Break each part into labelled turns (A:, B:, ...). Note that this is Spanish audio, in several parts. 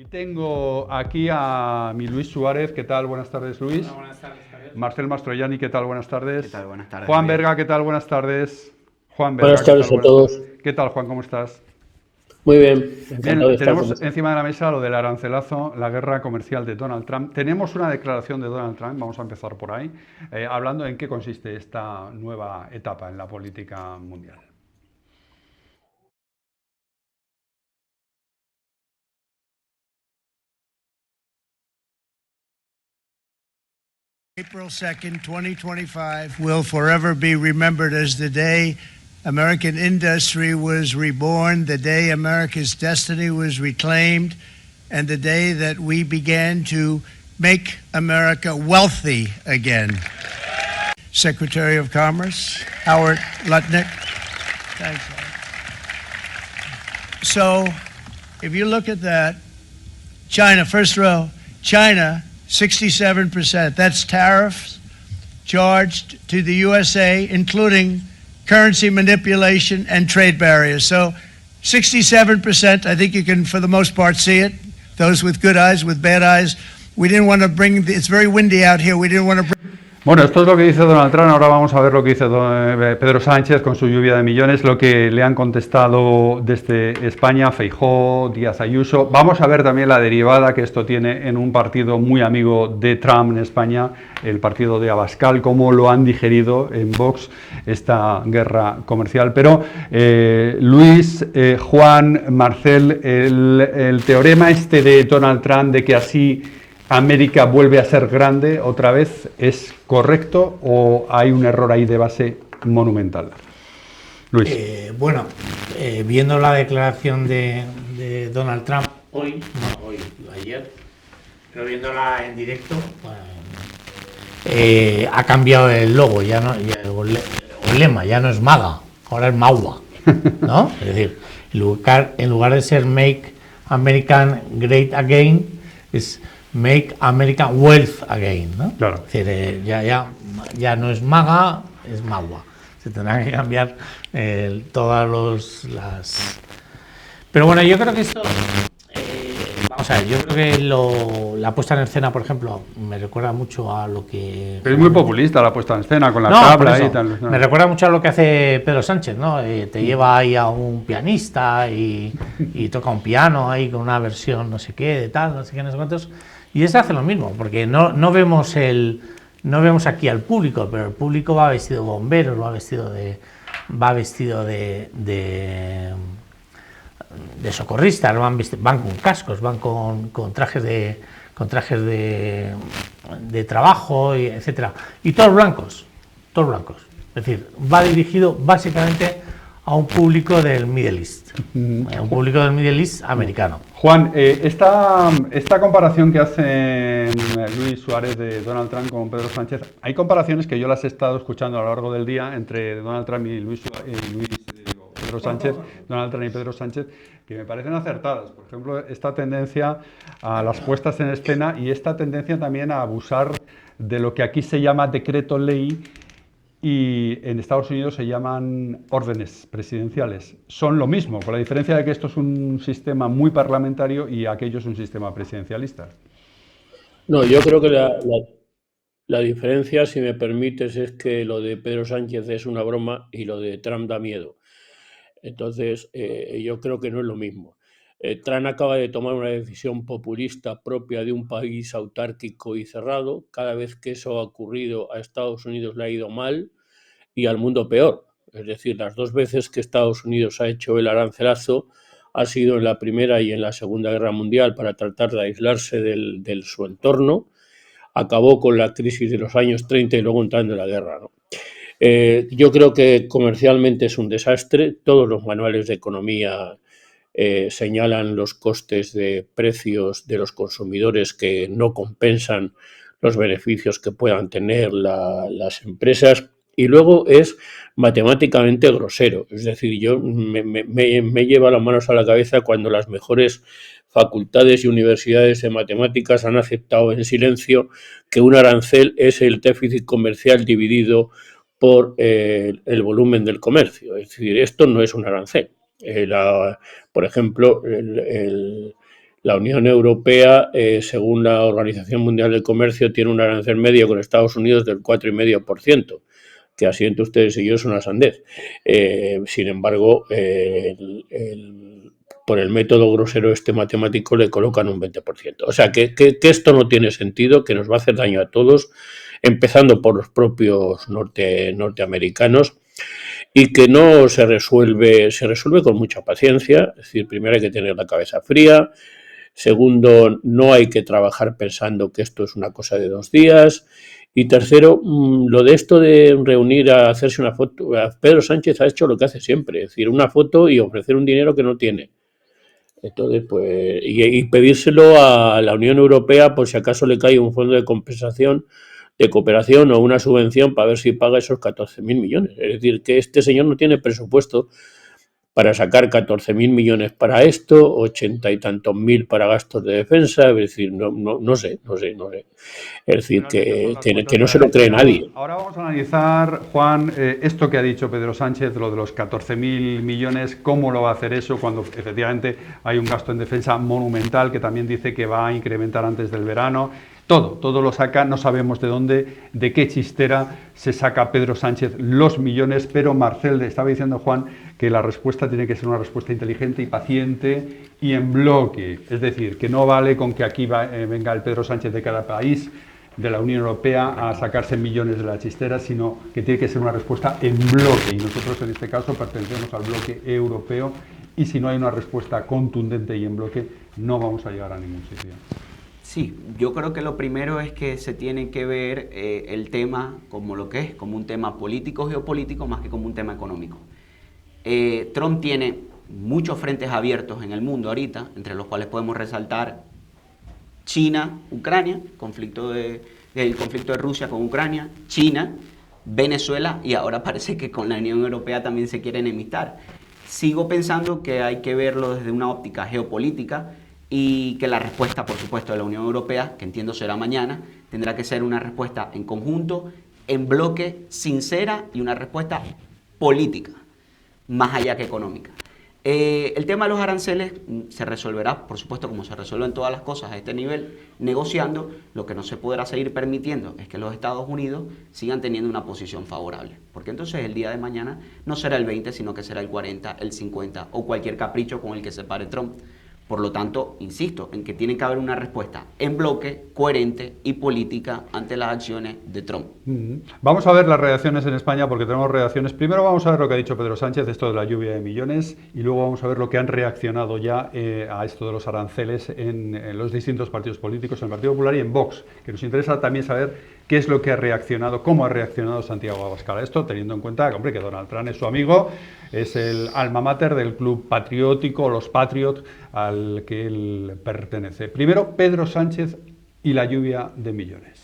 A: Y tengo aquí a mi Luis Suárez. ¿Qué tal? Buenas tardes, Luis.
B: Hola, buenas tardes, Javier.
A: Marcel Mastroianni, ¿qué tal? Buenas tardes.
B: ¿Qué tal? Buenas tardes,
A: Juan
B: Javier.
A: Berga, ¿qué tal? Buenas tardes. Juan
C: Buenas
A: Berga, ¿qué tal?
C: tardes a
A: Buenas tardes.
C: todos.
A: ¿Qué tal, Juan? ¿Cómo estás?
C: Muy bien, encantado
A: Bien,
C: de estar con
A: tenemos
C: vosotros.
A: encima de la mesa lo del arancelazo, la guerra comercial de Donald Trump. Tenemos una declaración de Donald Trump, vamos a empezar por ahí, hablando en qué consiste esta nueva etapa en la política mundial.
D: April 2nd, 2025 will forever be remembered as the day American industry was reborn, the day America's destiny was reclaimed, and the day that we began to make America wealthy again. Secretary of Commerce, Howard Lutnick. Thanks, Howard. So, if you look at that, China, first row, China, 67%. That's tariffs charged to the USA, including currency manipulation and trade barriers. So 67%, I think you can, for the most part, see it. Those with good eyes, with bad eyes. We didn't want to bring, it's very windy out here. We didn't want to bring.
A: Bueno, esto es lo que dice Donald Trump. Ahora vamos a ver lo que dice Pedro Sánchez con su lluvia de millones, lo que le han contestado desde España, Feijóo, Díaz Ayuso. Vamos a ver también la derivada que esto tiene en un partido muy amigo de Trump en España, el partido de Abascal, cómo lo han digerido en Vox esta guerra comercial. Pero Luis, Juan, Marcel, el teorema este de Donald Trump de que así América vuelve a ser grande otra vez, ¿es correcto o hay un error ahí de base monumental? Luis.
B: Viendo la declaración de Donald Trump ayer, pero viéndola en directo, ha cambiado el logo, ya no, el lema ya no es MAGA, ahora es MAUA, ¿no? Es decir, en lugar de ser Make American Great Again, es Make America Wealth Again, ¿no?
A: Claro.
B: Es decir, ya no es MAGA, es MAUA. Se tendrán que cambiar todas las... Pero bueno, yo creo que esto... vamos a ver, yo creo que la puesta en escena, por ejemplo, me recuerda mucho a lo que...
A: Pero es muy populista la puesta en escena con la
B: No,
A: tabla
B: por
A: y
B: eso,
A: tal. No.
B: me recuerda mucho a lo que hace Pedro Sánchez, ¿no? Te lleva ahí a un pianista y toca un piano ahí con una versión no sé qué, de tal, no sé qué, no sé cuántos... Y ese hace lo mismo, porque no vemos aquí al público, pero el público va vestido de bomberos, va vestido de socorristas, van con cascos, van con trajes de trabajo, etcétera, y todos blancos. Es decir, va dirigido básicamente a un público del Middle East, un público del Middle East americano.
A: Juan, esta comparación que hace Luis Suárez de Donald Trump con Pedro Sánchez, hay comparaciones que yo las he estado escuchando a lo largo del día entre Donald Trump y Pedro Sánchez, Donald Trump y Pedro Sánchez, que me parecen acertadas. Por ejemplo, esta tendencia a las puestas en escena y esta tendencia también a abusar de lo que aquí se llama decreto ley y en Estados Unidos se llaman órdenes presidenciales. Son lo mismo, con la diferencia de que esto es un sistema muy parlamentario y aquello es un sistema presidencialista.
C: No, yo creo que la diferencia, si me permites, es que lo de Pedro Sánchez es una broma y lo de Trump da miedo. Entonces, yo creo que no es lo mismo. Trump acaba de tomar una decisión populista propia de un país autárquico y cerrado. Cada vez que eso ha ocurrido, a Estados Unidos le ha ido mal y al mundo peor. Es decir, las dos veces que Estados Unidos ha hecho el arancelazo ha sido en la Primera y en la Segunda Guerra Mundial para tratar de aislarse de su entorno. Acabó con la crisis de los años 30 y luego entrando en la guerra, ¿no? Yo creo que comercialmente es un desastre. Todos los manuales de economía señalan los costes de precios de los consumidores que no compensan los beneficios que puedan tener las empresas. Y luego es matemáticamente grosero. Es decir, yo me lleva las manos a la cabeza cuando las mejores facultades y universidades de matemáticas han aceptado en silencio que un arancel es el déficit comercial dividido por el volumen del comercio. Es decir, esto no es un arancel. Por ejemplo, La Unión Europea, según la Organización Mundial del Comercio, tiene un arancel medio con Estados Unidos del 4,5%, que así entre ustedes y yo es una sandez. Sin embargo, por el método grosero este matemático le colocan un 20%. O sea, que esto no tiene sentido, que nos va a hacer daño a todos, empezando por los propios norteamericanos, y que no se resuelve con mucha paciencia. Es decir, primero hay que tener la cabeza fría. Segundo, no hay que trabajar pensando que esto es una cosa de 2 días. Y tercero, lo de esto de reunir a hacerse una foto, Pedro Sánchez ha hecho lo que hace siempre, es decir, una foto y ofrecer un dinero que no tiene. Entonces, pues, y pedírselo a la Unión Europea por si acaso le cae un fondo de compensación, de cooperación o una subvención para ver si paga esos 14.000 millones. Es decir, que este señor no tiene presupuesto para sacar 14.000 millones para esto, 80 y tantos mil para gastos de defensa, es decir, no sé. Es decir, que no se lo cree nadie.
A: Ahora vamos a analizar, Juan, esto que ha dicho Pedro Sánchez, lo de los 14.000 millones, cómo lo va a hacer eso cuando efectivamente hay un gasto en defensa monumental que también dice que va a incrementar antes del verano. Todo lo saca, no sabemos de dónde, de qué chistera se saca Pedro Sánchez los millones, pero Marcel, estaba diciendo Juan que la respuesta tiene que ser una respuesta inteligente y paciente y en bloque. Es decir, que no vale con que aquí venga el Pedro Sánchez de cada país de la Unión Europea a sacarse millones de la chistera, sino que tiene que ser una respuesta en bloque. Y nosotros en este caso pertenecemos al bloque europeo y si no hay una respuesta contundente y en bloque, no vamos a llegar a ningún sitio.
E: Sí, yo creo que lo primero es que se tiene que ver el tema como lo que es, como un tema político, geopolítico, más que como un tema económico. Trump tiene muchos frentes abiertos en el mundo ahorita, entre los cuales podemos resaltar China, Ucrania, el conflicto de Rusia con Ucrania, China, Venezuela y ahora parece que con la Unión Europea también se quiere enemistar. Sigo pensando que hay que verlo desde una óptica geopolítica y que la respuesta, por supuesto, de la Unión Europea, que entiendo será mañana, tendrá que ser una respuesta en conjunto, en bloque, sincera y una respuesta política, más allá que económica. El tema de los aranceles se resolverá, por supuesto, como se resuelven todas las cosas a este nivel, negociando. Lo que no se podrá seguir permitiendo es que los Estados Unidos sigan teniendo una posición favorable, porque entonces el día de mañana no será el 20, sino que será el 40, el 50 o cualquier capricho con el que se pare Trump. Por lo tanto, insisto en que tiene que haber una respuesta en bloque, coherente y política ante las acciones de Trump.
A: Vamos a ver las reacciones en España porque tenemos reacciones. Primero vamos a ver lo que ha dicho Pedro Sánchez, esto de la lluvia de millones, y luego vamos a ver lo que han reaccionado ya a esto de los aranceles en los distintos partidos políticos, en el Partido Popular y en Vox, que nos interesa también saber qué es lo que ha reaccionado, cómo ha reaccionado Santiago Abascal a esto, teniendo en cuenta hombre, que Donald Trump es su amigo, es el alma mater del club patriótico, los Patriots, al que él pertenece. Primero, Pedro Sánchez y la lluvia de millones.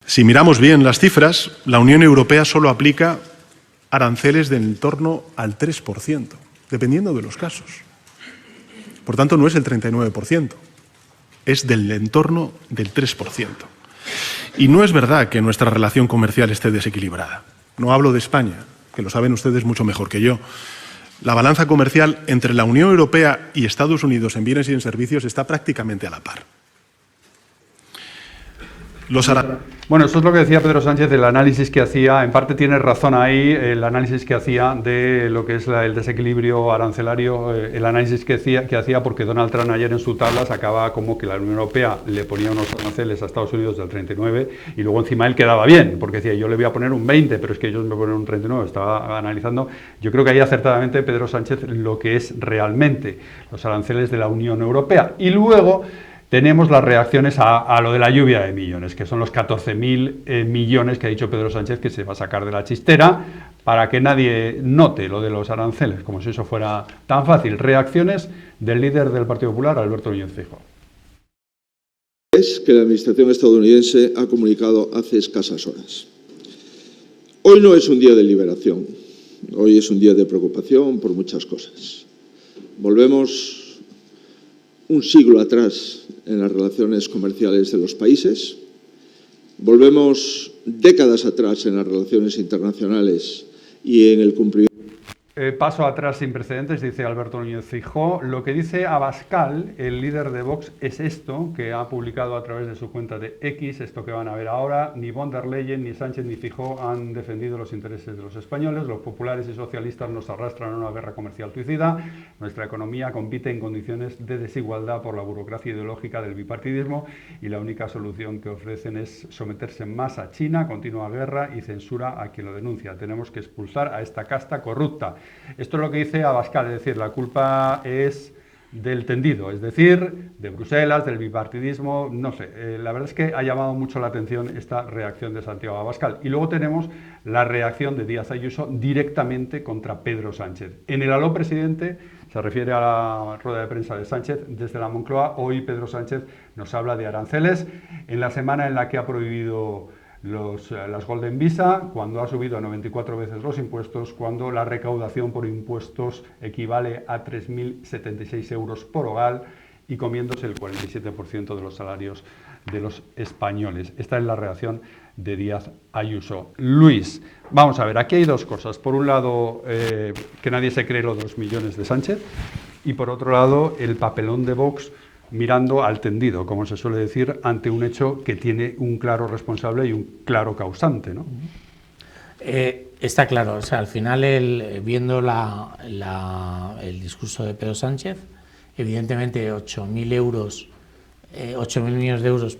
F: Si miramos bien las cifras, la Unión Europea solo aplica aranceles de en torno al 3%, dependiendo de los casos. Por tanto, no es el 39%, es del entorno del 3%. Y no es verdad que nuestra relación comercial esté desequilibrada. No hablo de España, que lo saben ustedes mucho mejor que yo. La balanza comercial entre la Unión Europea y Estados Unidos en bienes y en servicios está prácticamente a la par.
A: Bueno, eso es lo que decía Pedro Sánchez, el análisis que hacía, en parte tiene razón ahí, el análisis que hacía de lo que es el desequilibrio arancelario, el análisis que hacía porque Donald Trump ayer en su tabla sacaba como que la Unión Europea le ponía unos aranceles a Estados Unidos del 39 y luego encima él quedaba bien, porque decía yo le voy a poner un 20, pero es que ellos me ponen un 39, estaba analizando. Yo creo que ahí acertadamente Pedro Sánchez lo que es realmente los aranceles de la Unión Europea. Y luego tenemos las reacciones a lo de la lluvia de millones, que son los 14.000 millones que ha dicho Pedro Sánchez que se va a sacar de la chistera para que nadie note lo de los aranceles, como si eso fuera tan fácil. Reacciones del líder del Partido Popular, Alberto Núñez Feijóo.
G: Es que la administración estadounidense ha comunicado hace escasas horas. Hoy no es un día de liberación, hoy es un día de preocupación por muchas cosas. Volvemos un siglo atrás en las relaciones comerciales de los países, volvemos décadas atrás en las relaciones internacionales y en el cumplimiento
A: Paso atrás sin precedentes, dice Alberto Núñez Feijóo. Lo que dice Abascal, el líder de Vox, es esto, que ha publicado a través de su cuenta de X, esto que van a ver ahora. Ni von der Leyen, ni Sánchez, ni Feijóo han defendido los intereses de los españoles. Los populares y socialistas nos arrastran a una guerra comercial suicida. Nuestra economía compite en condiciones de desigualdad por la burocracia ideológica del bipartidismo y la única solución que ofrecen es someterse más a China, continua guerra y censura a quien lo denuncia. Tenemos que expulsar a esta casta corrupta. Esto es lo que dice Abascal, es decir, la culpa es del tendido, es decir, de Bruselas, del bipartidismo, no sé. La verdad es que ha llamado mucho la atención esta reacción de Santiago Abascal. Y luego tenemos la reacción de Díaz Ayuso directamente contra Pedro Sánchez. En el aló presidente se refiere a la rueda de prensa de Sánchez desde la Moncloa. Hoy Pedro Sánchez nos habla de aranceles en la semana en la que ha prohibido las Golden Visa, cuando ha subido 94 veces los impuestos, cuando la recaudación por impuestos equivale a 3.076 euros por hogar y comiéndose el 47% de los salarios de los españoles. Esta es la reacción de Díaz Ayuso. Luis, vamos a ver, aquí hay dos cosas. Por un lado, que nadie se cree los 2 millones de Sánchez, y por otro lado, el papelón de Vox mirando al tendido, como se suele decir, ante un hecho que tiene un claro responsable y un claro causante, ¿no?
B: Está claro, o sea, al final, viendo el discurso de Pedro Sánchez, evidentemente 8.000 millones de euros,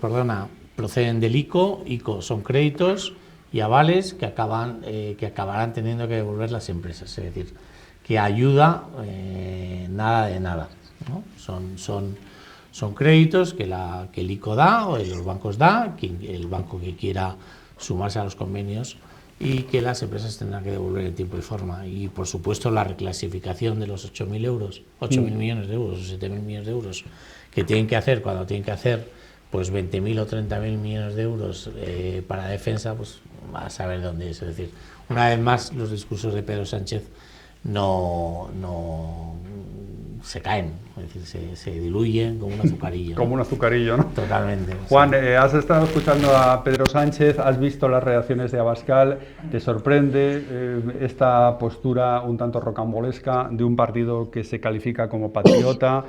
B: proceden del ICO. ICO son créditos y avales que acabarán teniendo que devolver las empresas, es decir, que ayuda nada de nada, ¿no? Son créditos que el ICO da o los bancos da, el banco que quiera sumarse a los convenios, y que las empresas tendrán que devolver en tiempo y forma. Y por supuesto la reclasificación de los 8.000 millones de euros o 7.000 millones de euros que tienen que hacer cuando tienen que hacer pues 20.000 o 30.000 millones de euros para defensa, pues a saber dónde es. Es decir, una vez más los discursos de Pedro Sánchez no se caen, es decir, se diluyen como un azucarillo.
A: Como un azucarillo, ¿no?
B: Totalmente.
A: Juan, has estado escuchando a Pedro Sánchez, has visto las reacciones de Abascal, ¿te sorprende esta postura un tanto rocambolesca de un partido que se califica como patriota,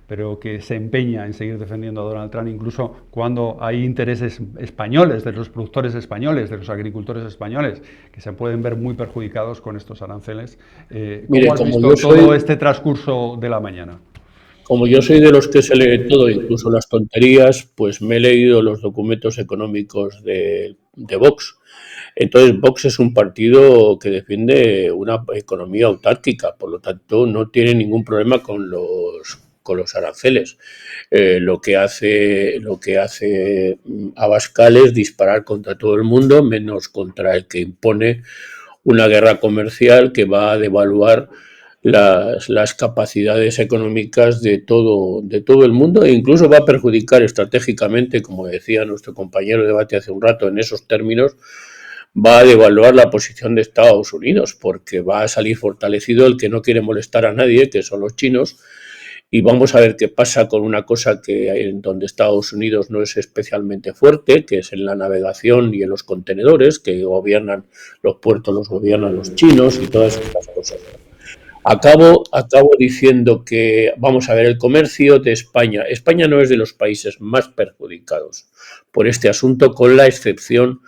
A: pero que se empeña en seguir defendiendo a Donald Trump, incluso cuando hay intereses españoles, de los productores españoles, de los agricultores españoles, que se pueden ver muy perjudicados con estos aranceles? ¿Cómo has visto todo este transcurso de la mañana?
C: Como yo soy de los que se lee todo, incluso las tonterías, pues me he leído los documentos económicos de Vox. Entonces, Vox es un partido que defiende una economía autárquica, por lo tanto, no tiene ningún problema con los aranceles. Lo que hace Abascal es disparar contra todo el mundo, menos contra el que impone una guerra comercial que va a devaluar las capacidades económicas de todo el mundo, e incluso va a perjudicar estratégicamente, como decía nuestro compañero de debate hace un rato, en esos términos, va a devaluar la posición de Estados Unidos, porque va a salir fortalecido el que no quiere molestar a nadie, que son los chinos. Y vamos a ver qué pasa con una cosa en donde Estados Unidos no es especialmente fuerte, que es en la navegación y en los contenedores, que gobiernan los puertos, los gobiernan los chinos y todas estas cosas. Acabo diciendo que, vamos a ver, el comercio de España. España no es de los países más perjudicados por este asunto, con la excepción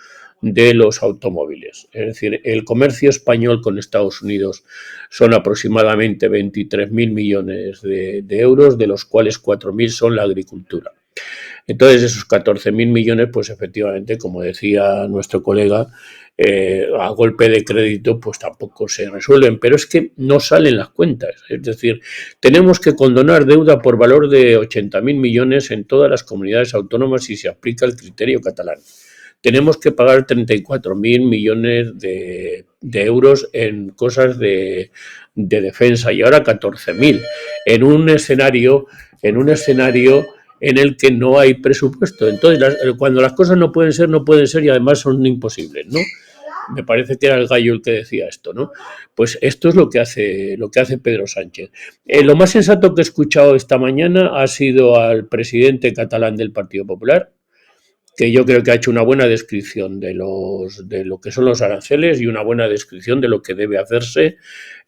C: de los automóviles. Es decir, el comercio español con Estados Unidos son aproximadamente 23.000 millones de euros, de los cuales 4.000 son la agricultura. Entonces, esos 14.000 millones, pues efectivamente, como decía nuestro colega, a golpe de crédito, pues tampoco se resuelven, pero es que no salen las cuentas. Es decir, tenemos que condonar deuda por valor de 80.000 millones en todas las comunidades autónomas si se aplica el criterio catalán. Tenemos que pagar 34.000 millones de euros en cosas de defensa y ahora 14.000 en un escenario en el que no hay presupuesto. Entonces, cuando las cosas no pueden ser y además son imposibles, ¿no? Me parece que era el gallo el que decía esto, ¿no? Pues esto es lo que hace Pedro Sánchez. Lo más sensato que he escuchado esta mañana ha sido al presidente catalán del Partido Popular, que yo creo que ha hecho una buena descripción de lo que son los aranceles y una buena descripción de lo que debe hacerse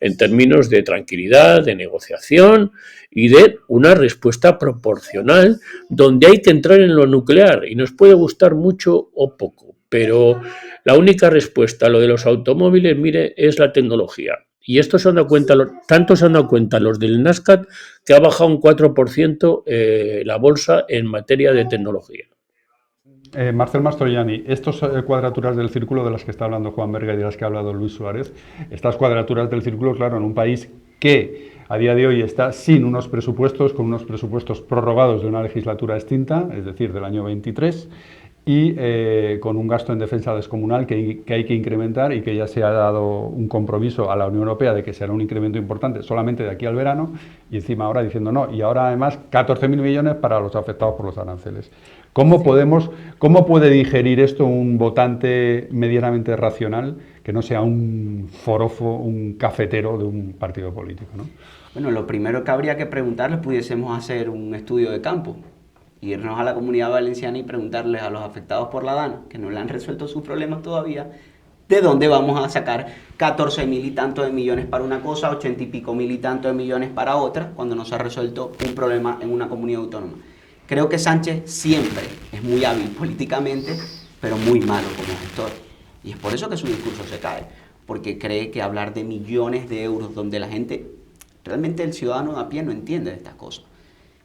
C: en términos de tranquilidad, de negociación y de una respuesta proporcional, donde hay que entrar en lo nuclear, y nos puede gustar mucho o poco, pero la única respuesta a lo de los automóviles, mire, es la tecnología. Y esto se han dado cuenta, tanto se han dado cuenta los del Nasdaq, que ha bajado un 4% la bolsa en materia de tecnología.
A: Marcel Mastroianni, estas cuadraturas del círculo de las que está hablando Juan Berga y de las que ha hablado Luis Suárez, estas cuadraturas del círculo, claro, en un país que a día de hoy está sin unos presupuestos, con unos presupuestos prorrogados de una legislatura extinta, es decir, del año 23, y con un gasto en defensa descomunal que hay que incrementar, y que ya se ha dado un compromiso a la Unión Europea de que será un incremento importante solamente de aquí al verano, y encima ahora diciendo no, y ahora además 14.000 millones para los afectados por los aranceles. ¿Cómo puede digerir esto un votante medianamente racional, que no sea un forofo, un cafetero de un partido político, ¿no?
E: Bueno, lo primero que habría que preguntarles, pudiésemos hacer un estudio de campo, irnos a la Comunidad Valenciana y preguntarles a los afectados por la DANA, que no le han resuelto sus problemas todavía, ¿de dónde vamos a sacar 14.000 y tantos de millones para una cosa, 80 y pico mil y tantos de millones para otra, cuando no se ha resuelto un problema en una comunidad autónoma? Creo que Sánchez siempre es muy hábil políticamente, pero muy malo como gestor. Y es por eso que su discurso se cae, porque cree que hablar de millones de euros donde la gente, realmente el ciudadano a pie no entiende de estas cosas.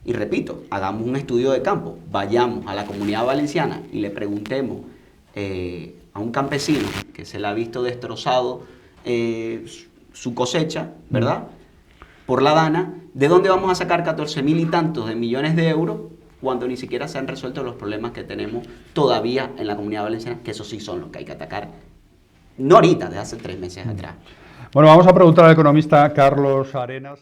E: Y repito, hagamos un estudio de campo, vayamos a la Comunidad Valenciana y le preguntemos a un campesino que se le ha visto destrozado su cosecha, ¿verdad?, por la DANA, ¿de dónde vamos a sacar 14.000 y tantos de millones de euros cuando ni siquiera se han resuelto los problemas que tenemos todavía en la Comunidad Valenciana, que esos sí son los que hay que atacar, no ahorita, de hace 3 meses atrás?
A: Bueno, vamos a preguntar al economista Carlos Arenas.